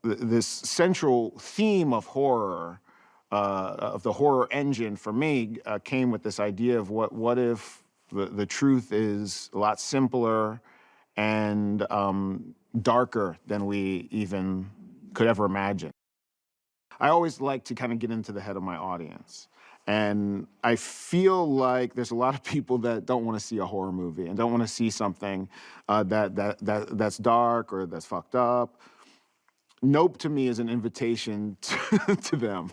this central theme of horror, of the horror engine for me, came with this idea of what if the truth is a lot simpler and darker than we even could ever imagine. I always like to kind of get into the head of my audience. And I feel like there's a lot of people that don't want to see a horror movie and don't want to see something that's dark or that's fucked up. Nope to me is an invitation to them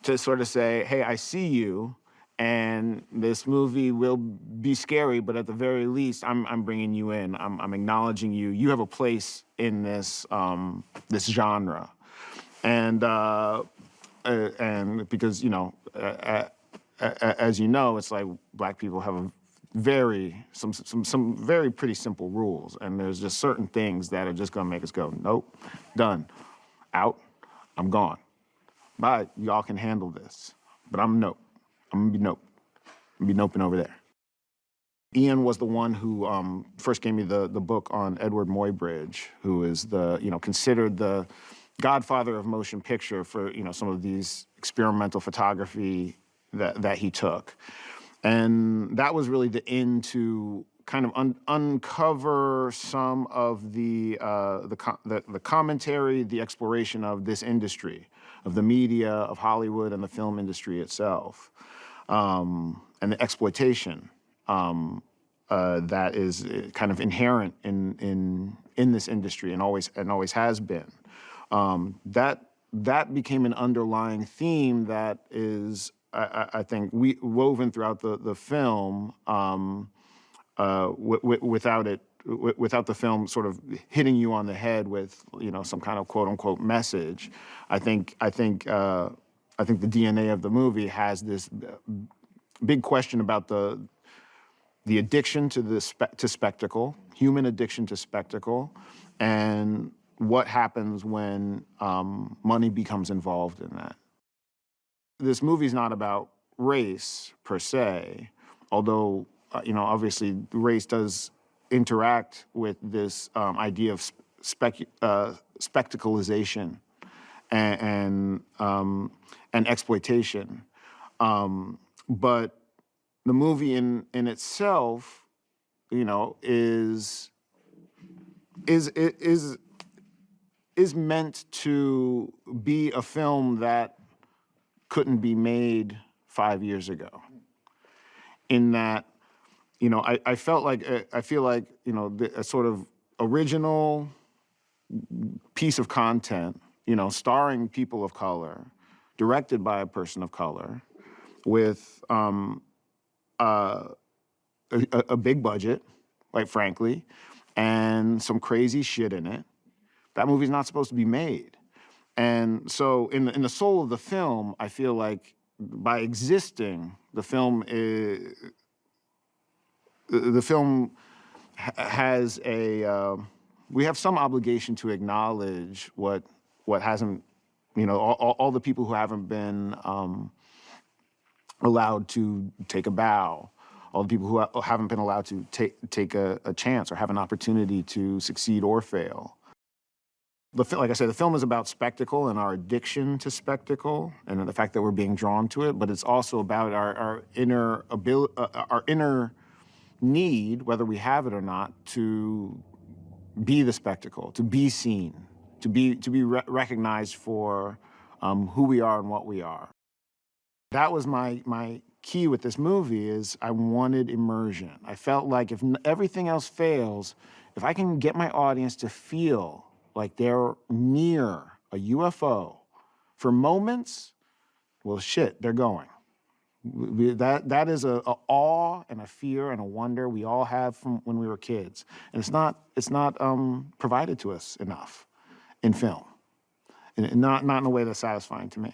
to sort of say, hey, I see you, and this movie will be scary, but at the very least, I'm bringing you in. I'm acknowledging you. You have a place in this this genre, and because as you know, it's like Black people have a some very pretty simple rules, and there's just certain things that are just gonna make us go, nope, done, out, I'm gone. Bye, y'all can handle this, but I'm nope. I'm gonna be nope. I'm gonna be noping over there. Ian was the one who first gave me the book on Edward Muybridge, who is considered the godfather of motion picture for some of these experimental photography that he took. And that was really the end to kind of uncover some of the commentary, the exploration of this industry, of the media, of Hollywood, and the film industry itself, and the exploitation that is kind of inherent in this industry and always has been. That became an underlying theme that is, I think, woven throughout the film, without the film sort of hitting you on the head with some kind of quote unquote message. I think the DNA of the movie has this big question about the addiction to spectacle, human addiction to spectacle, and what happens when money becomes involved in that. This movie's not about race per se, although obviously race does interact with this idea of spectacleization and exploitation. But the movie in itself, is meant to be a film that couldn't be made 5 years ago. In that, I feel like a sort of original piece of content, starring people of color, directed by a person of color, with a big budget, quite frankly, and some crazy shit in it. That movie's not supposed to be made. And so in the soul of the film, I feel like by existing, the film has we have some obligation to acknowledge what hasn't, all the people who haven't been allowed to take a bow, all the people who haven't been allowed to take a chance or have an opportunity to succeed or fail. Like I said, the film is about spectacle and our addiction to spectacle and the fact that we're being drawn to it, but it's also about our inner need, whether we have it or not, to be the spectacle, to be seen, to be recognized for who we are and what we are. That was my key with this movie, is I wanted immersion. I felt like if everything else fails, if I can get my audience to feel like they're near a UFO for moments, well, shit, they're going. That is a awe and a fear and a wonder we all have from when we were kids, and it's not provided to us enough in film, and not in a way that's satisfying to me.